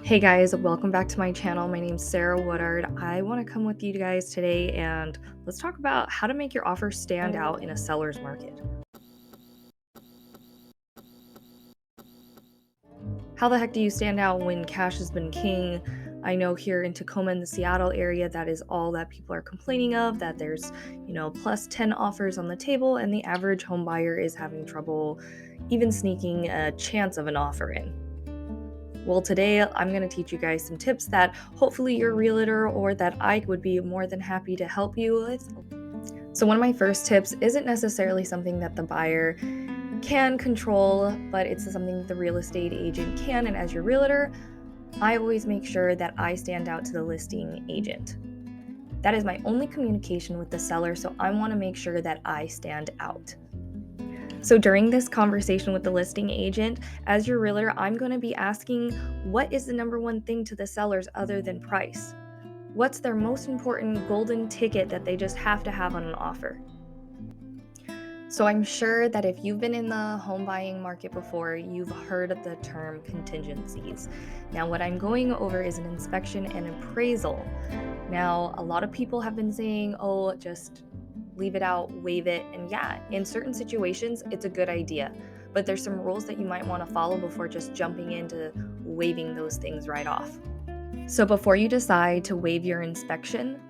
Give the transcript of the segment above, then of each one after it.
Hey guys, welcome back to my channel. My name's Sarah Woodard. I want to come with you guys today and let's talk about how to make your offer stand out in a seller's market. How the heck do you stand out when cash has been king? I know here in Tacoma in the Seattle area, that is all that people are complaining of, that there's, plus 10 offers on the table and the average home buyer is having trouble even sneaking a chance of an offer in. Well, today I'm going to teach you guys some tips that hopefully your realtor or that I would be more than happy to help you with. So, one of my first tips isn't necessarily something that the buyer can control, but it's something the real estate agent can. And as your realtor, I always make sure that I stand out to the listing agent. That is my only communication with the seller, so I want to make sure that I stand out. So during this conversation with the listing agent, as your realtor, I'm going to be asking, what is the number one thing to the sellers other than price? What's their most important golden ticket that they just have to have on an offer? So I'm sure that if you've been in the home buying market before, you've heard of the term contingencies. Now, what I'm going over is an inspection and appraisal. Now, a lot of people have been saying, oh, just leave it out, waive it. And yeah, in certain situations, it's a good idea. But there's some rules that you might want to follow before just jumping into waiving those things right off. So before you decide to waive your inspection,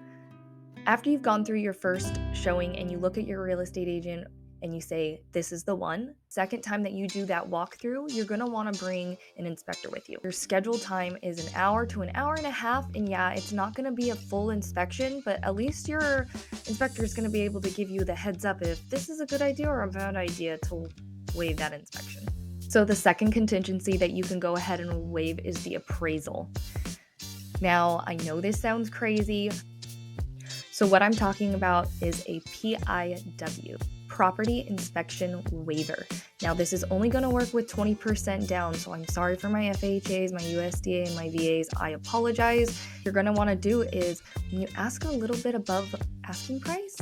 after you've gone through your first showing and you look at your real estate agent and you say, this is the one, second time that you do that walkthrough, you're going to want to bring an inspector with you. Your scheduled time is an hour to an hour and a half. And yeah, it's not going to be a full inspection, but at least your inspector is going to be able to give you the heads up if this is a good idea or a bad idea to waive that inspection. So the second contingency that you can go ahead and waive is the appraisal. Now, I know this sounds crazy. So what I'm talking about is a PIW, Property Inspection Waiver. Now, this is only going to work with 20% down, so I'm sorry for my FHAs, my USDA, and my VAs. I apologize. What you're going to want to do is, when you ask a little bit above asking price,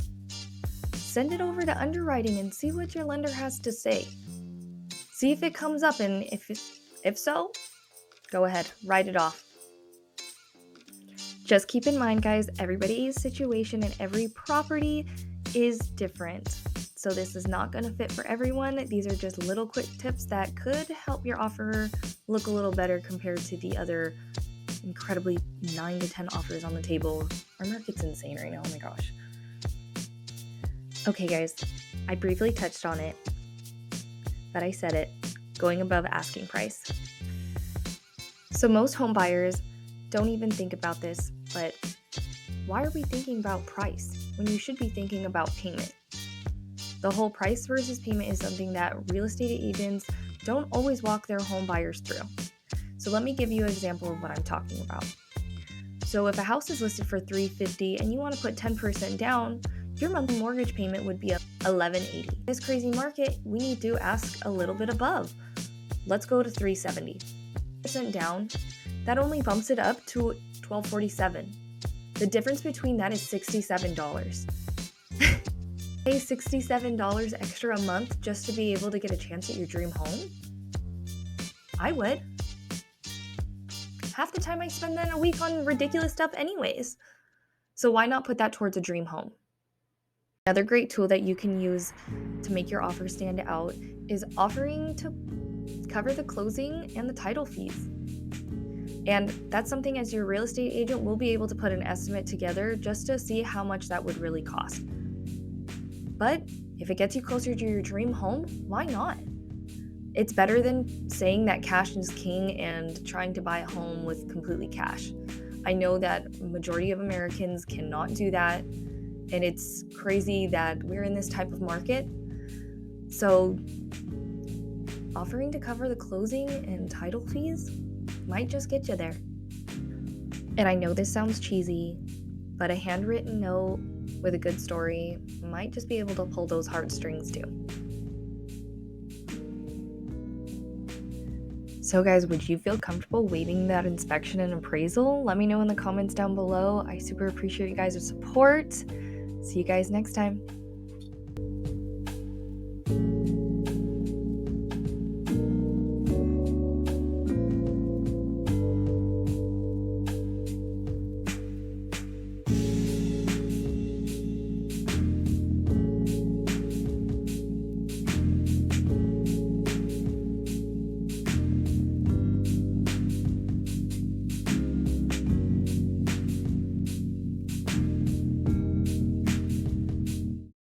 send it over to underwriting and see what your lender has to say. See if it comes up, and if so, go ahead, write it off. Just keep in mind, guys, everybody's situation and every property is different. So this is not going to fit for everyone. These are just little quick tips that could help your offer look a little better compared to the other incredibly 9 to 10 offers on the table. Our market's insane right now. Oh my gosh. Okay, guys, I briefly touched on it, but I said it, going above asking price. So most home buyers don't even think about this, but why are we thinking about price when you should be thinking about payment? The whole price versus payment is something that real estate agents don't always walk their home buyers through. So let me give you an example of what I'm talking about. So if a house is listed for $350 and you want to put 10% down, your monthly mortgage payment would be $1,180. In this crazy market, we need to ask a little bit above. Let's go to $370. 10% down, that only bumps it up to $1,247. The difference between that is $67. Pay $67 extra a month just to be able to get a chance at your dream home? I would. Half the time I spend that a week on ridiculous stuff anyways. So why not put that towards a dream home? Another great tool that you can use to make your offer stand out is offering to cover the closing and the title fees. And that's something as your real estate agent will be able to put an estimate together just to see how much that would really cost. But if it gets you closer to your dream home, why not? It's better than saying that cash is king and trying to buy a home with completely cash. I know that majority of Americans cannot do that, and it's crazy that we're in this type of market. So offering to cover the closing and title fees might just get you there. And I know this sounds cheesy, but a handwritten note with a good story might just be able to pull those heartstrings too. So guys, would you feel comfortable waiving that inspection and appraisal? Let me know in the comments down below. I super appreciate you guys' support. See you guys next time.